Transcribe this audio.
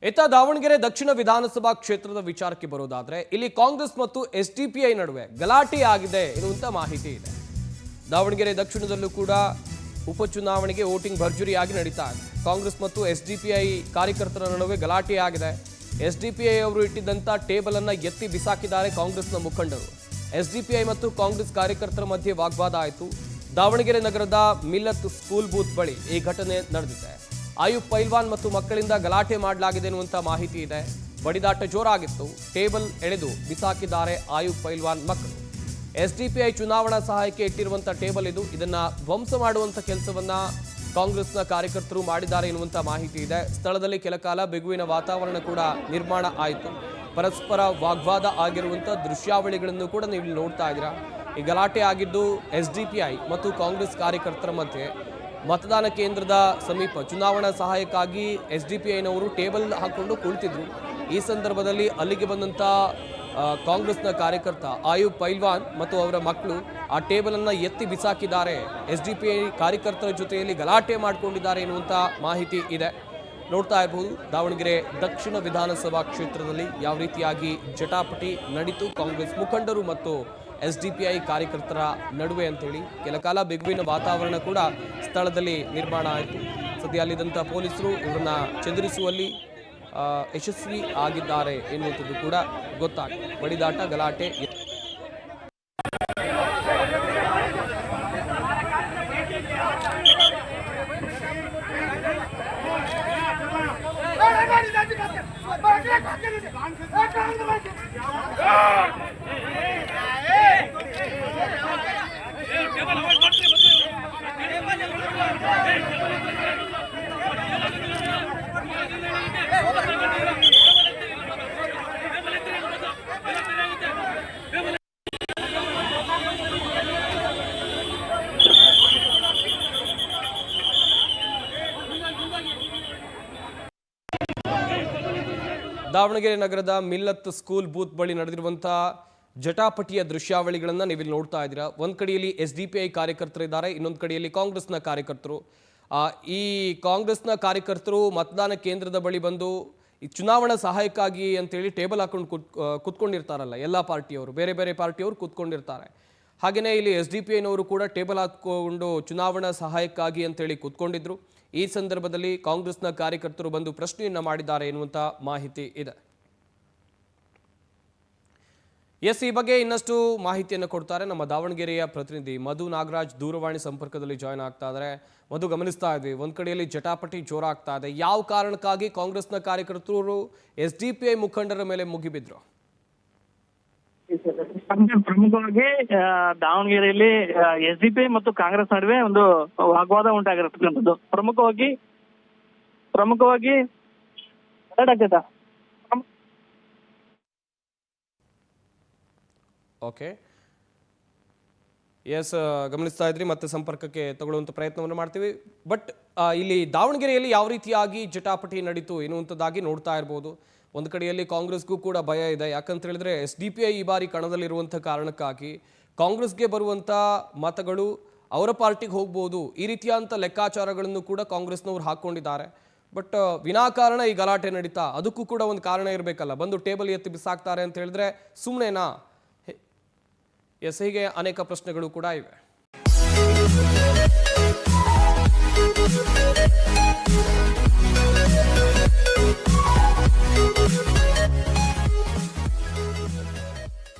ಇತ್ತ ದಾವಣಗೆರೆ ದಕ್ಷಿಣ ವಿಧಾನಸಭಾ ಕ್ಷೇತ್ರದ ವಿಚಾರಕ್ಕೆ ಬರೋದಾದ್ರೆ ಇಲ್ಲಿ ಕಾಂಗ್ರೆಸ್ ಮತ್ತು ಎಸ್ಡಿಪಿಐ ನಡುವೆ ಗಲಾಟೆ ಆಗಿದೆ ಎನ್ನುವಂತ ಮಾಹಿತಿ ಇದೆ. ದಾವಣಗೆರೆ ದಕ್ಷಿಣದಲ್ಲೂ ಕೂಡ ಉಪಚುನಾವಣೆಗೆ ವೋಟಿಂಗ್ ಭರ್ಜರಿಯಾಗಿ ನಡೀತಾ ಇದೆ. ಕಾಂಗ್ರೆಸ್ ಮತ್ತು ಎಸ್ಡಿಪಿಐ ಕಾರ್ಯಕರ್ತರ ನಡುವೆ ಗಲಾಟೆ ಆಗಿದೆ. ಎಸ್ಡಿಪಿಐ ಅವರು ಇಟ್ಟಿದ್ದಂತ ಟೇಬಲ್ ಅನ್ನ ಎತ್ತಿ ಬಿಸಾಕಿದ್ದಾರೆ ಕಾಂಗ್ರೆಸ್ನ ಮುಖಂಡರು. ಎಸ್ಡಿಪಿಐ ಮತ್ತು ಕಾಂಗ್ರೆಸ್ ಕಾರ್ಯಕರ್ತರ ಮಧ್ಯೆ ವಾಗ್ವಾದ ಆಯಿತು. ದಾವಣಗೆರೆ ನಗರದ ಮಿಲ್ಲತ್ ಸ್ಕೂಲ್ ಬೂತ್ ಬಳಿ ಈ ಘಟನೆ ನಡೆದಿದೆ. ಆಯುಬ್ ಪೈಲ್ವಾನ್ ಮತ್ತು ಮಕ್ಕಳಿಂದ ಗಲಾಟೆ ಮಾಡಲಾಗಿದೆ ಎನ್ನುವಂತ ಮಾಹಿತಿ ಇದೆ. ಬಡಿದಾಟ ಜೋರಾಗಿತ್ತು. ಟೇಬಲ್ ಎಳೆದು ಬಿಸಾಕಿದ್ದಾರೆ ಆಯುಬ್ ಪೈಲ್ವಾನ್ ಮಕ್ಕಳು. ಎಸ್ಡಿಪಿಐ ಚುನಾವಣಾ ಸಹಾಯಕ್ಕೆ ಇಟ್ಟಿರುವಂತ ಟೇಬಲ್ ಇದು. ಇದನ್ನ ಧ್ವಂಸ ಮಾಡುವಂತ ಕೆಲಸವನ್ನ ಕಾಂಗ್ರೆಸ್ನ ಕಾರ್ಯಕರ್ತರು ಮಾಡಿದ್ದಾರೆ ಎನ್ನುವಂತ ಮಾಹಿತಿ ಇದೆ. ಸ್ಥಳದಲ್ಲಿ ಕೆಲಕಾಲ ಬಿಗುವಿನ ವಾತಾವರಣ ಕೂಡ ನಿರ್ಮಾಣ ಆಯಿತು. ಪರಸ್ಪರ ವಾಗ್ವಾದ ಆಗಿರುವಂತ ದೃಶ್ಯಾವಳಿಗಳನ್ನು ಕೂಡ ನೀವು ನೋಡ್ತಾ ಇದ್ದೀರಾ. ಈ ಗಲಾಟೆ ಆಗಿದ್ದು ಎಸ್ಡಿಪಿಐ ಮತ್ತು ಕಾಂಗ್ರೆಸ್ ಕಾರ್ಯಕರ್ತರ ಮಧ್ಯೆ ಮತದಾನ ಕೇಂದ್ರದ ಸಮೀಪ ಚುನಾವಣಾ ಸಹಾಯಕ್ಕಾಗಿ ಎಸ್ಡಿಪಿಐನವರು ಟೇಬಲ್ ಹಾಕೊಂಡು ಕುಳಿತಿದ್ರು. ಈ ಸಂದರ್ಭದಲ್ಲಿ ಅಲ್ಲಿಗೆ ಬಂದಂಥ ಕಾಂಗ್ರೆಸ್ನ ಕಾರ್ಯಕರ್ತ ಆಯುಬ್ ಪೈಲ್ವಾನ್ ಮತ್ತು ಅವರ ಮಕ್ಕಳು ಆ ಟೇಬಲ್ ಅನ್ನ ಎತ್ತಿ ಬಿಸಾಕಿದ್ದಾರೆ. ಎಸ್ಡಿಪಿಐ ಕಾರ್ಯಕರ್ತರ ಜೊತೆಯಲ್ಲಿ ಗಲಾಟೆ ಮಾಡಿಕೊಂಡಿದ್ದಾರೆ ಎನ್ನುವಂಥ ಮಾಹಿತಿ ಇದೆ. ನೋಡ್ತಾ ಇರಬಹುದು ದಾವಣಗೆರೆ ದಕ್ಷಿಣ ವಿಧಾನಸಭಾ ಕ್ಷೇತ್ರದಲ್ಲಿ ಯಾವ ರೀತಿಯಾಗಿ ಜಟಾಪಟಿ ನಡೀತು ಕಾಂಗ್ರೆಸ್ ಮುಖಂಡರು ಮತ್ತು ಎಸ್ಡಿಪಿಐ ಕಾರ್ಯಕರ್ತರ ನಡುವೆ ಅಂತೇಳಿ. ಕೆಲಕಾಲ ಬಿಗುವಿನ ವಾತಾವರಣ ಕೂಡ ಸ್ಥಳದಲ್ಲಿ ನಿರ್ಮಾಣ ಆಯಿತು. ಸದ್ಯ ಅಲ್ಲಿದ್ದಂಥ ಪೊಲೀಸರು ಇವರನ್ನ ಚದುರಿಸುವಲ್ಲಿ ಯಶಸ್ವಿ ಆಗಿದ್ದಾರೆ ಎನ್ನುವಂಥದ್ದು ಕೂಡ ಗೊತ್ತಾಗಿದೆ. ಬಡಿದಾಟ ಗಲಾಟೆ ದಾವಣಗೆರೆ ನಗರದ ಮಿಲ್ಲತ್ ಸ್ಕೂಲ್ ಬೂತ್ ಬಳಿ ನಡೆದಿರುವಂತಹ ಜಟಾಪಟಿಯ ದೃಶ್ಯಾವಳಿಗಳನ್ನು ನೀವಿಲ್ಲಿ ನೋಡ್ತಾ ಇದ್ದೀರಾ. ಒಂದು ಕಡೆಯಲ್ಲಿ ಎಸ್ಡಿಪಿಐ ಕಾರ್ಯಕರ್ತರಿದ್ದಾರೆ, ಇನ್ನೊಂದು ಕಡೆಯಲ್ಲಿ ಕಾಂಗ್ರೆಸ್ನ ಕಾರ್ಯಕರ್ತರು. ಈ ಕಾಂಗ್ರೆಸ್ನ ಕಾರ್ಯಕರ್ತರು ಮತದಾನ ಕೇಂದ್ರದ ಬಳಿ ಬಂದು ಈ ಚುನಾವಣಾ ಸಹಾಯಕ್ಕಾಗಿ ಅಂತೇಳಿ ಟೇಬಲ್ ಹಾಕೊಂಡು ಕುತ್ಕೊಂಡಿರ್ತಾರಲ್ಲ, ಎಲ್ಲ ಪಾರ್ಟಿಯವರು, ಬೇರೆ ಬೇರೆ ಪಾರ್ಟಿಯವರು ಕೂತ್ಕೊಂಡಿರ್ತಾರೆ. ಹಾಗೆಯೇ ಇಲ್ಲಿ ಎಸ್ಡಿಪಿಐನವರು ಕೂಡ ಟೇಬಲ್ ಹಾಕೊಂಡು ಚುನಾವಣಾ ಸಹಾಯಕ್ಕಾಗಿ ಅಂತೇಳಿ ಕೂತ್ಕೊಂಡಿದ್ರು. ಈ ಸಂದರ್ಭದಲ್ಲಿ ಕಾಂಗ್ರೆಸ್ನ ಕಾರ್ಯಕರ್ತರು ಬಂದು ಪ್ರಶ್ನೆಯನ್ನ ಮಾಡಿದ್ದಾರೆ ಎನ್ನುವಂತ ಮಾಹಿತಿ ಇದೆ. ಈ ಬಗ್ಗೆ ಇನ್ನಷ್ಟು ಮಾಹಿತಿಯನ್ನು ಕೊಡ್ತಾರೆ ನಮ್ಮ ದಾವಣಗೆರೆಯ ಪ್ರತಿನಿಧಿ ಮಧು ನಾಗರಾಜ್. ದೂರವಾಣಿ ಸಂಪರ್ಕದಲ್ಲಿ ಜಾಯ್ನ್ ಆಗ್ತಾ ಇದ್ದಾರೆ. ಮಧು, ಗಮನಿಸ್ತಾ ಇದ್ವಿ ಒಂದ್ ಕಡೆಯಲ್ಲಿ ಜಟಾಪಟಿ ಜೋರಾಗ್ತಾ ಇದೆ. ಯಾವ ಕಾರಣಕ್ಕಾಗಿ ಕಾಂಗ್ರೆಸ್ನ ಕಾರ್ಯಕರ್ತರು ಎಸ್ಡಿಪಿಐ ಮುಖಂಡರ ಮೇಲೆ ಮುಗಿಬಿದ್ರು? ಪ್ರಮುಖವಾಗಿ ದಾವಣಗೆರೆಯಲ್ಲಿ ಎಸ್ಡಿಪಿಐ ಮತ್ತು ಕಾಂಗ್ರೆಸ್ ನಡುವೆ ಒಂದು ವಾಗ್ವಾದ ಉಂಟಾಗಿರತಕ್ಕಂಥದ್ದು. ಪ್ರಮುಖವಾಗಿ ಓಕೆ, ಎಸ್, ಗಮನಿಸ್ತಾ ಇದ್ರಿ. ಮತ್ತೆ ಸಂಪರ್ಕಕ್ಕೆ ತಗೊಳ್ಳುವಂಥ ಪ್ರಯತ್ನವನ್ನು ಮಾಡ್ತೀವಿ. ಬಟ್ ಇಲ್ಲಿ ದಾವಣಗೆರೆಯಲ್ಲಿ ಯಾವ ರೀತಿಯಾಗಿ ಜಟಾಪಟಿ ನಡೀತು ಎನ್ನುವಂಥದ್ದಾಗಿ ನೋಡ್ತಾ ಇರ್ಬೋದು. ಒಂದು ಕಡೆಯಲ್ಲಿ ಕಾಂಗ್ರೆಸ್ಗೂ ಕೂಡ ಭಯ ಇದೆ. ಯಾಕಂತ ಹೇಳಿದ್ರೆ ಎಸ್ಡಿಪಿಐ ಈ ಬಾರಿ ಕಣದಲ್ಲಿರುವಂಥ ಕಾರಣಕ್ಕಾಗಿ ಕಾಂಗ್ರೆಸ್ಗೆ ಬರುವಂಥ ಮತಗಳು ಅವರ ಪಾರ್ಟಿಗೆ ಹೋಗ್ಬೋದು, ಈ ರೀತಿಯಾದಂಥ ಲೆಕ್ಕಾಚಾರಗಳನ್ನು ಕೂಡ ಕಾಂಗ್ರೆಸ್ನವ್ರು ಹಾಕ್ಕೊಂಡಿದ್ದಾರೆ. ಬಟ್ ವಿನಾಕಾರಣ ಈ ಗಲಾಟೆ ನಡೀತಾ, ಅದಕ್ಕೂ ಕೂಡ ಒಂದು ಕಾರಣ ಇರಬೇಕಲ್ಲ. ಬಂದು ಟೇಬಲ್ ಎತ್ತಿ ಬಿಸಾಕ್ತಾರೆ ಅಂತ ಹೇಳಿದ್ರೆ ಸುಮ್ಮನೆನಾ? ಹೀಗೆ ಅನೇಕ ಪ್ರಶ್ನೆಗಳು ಕೂಡ ಇವೆ.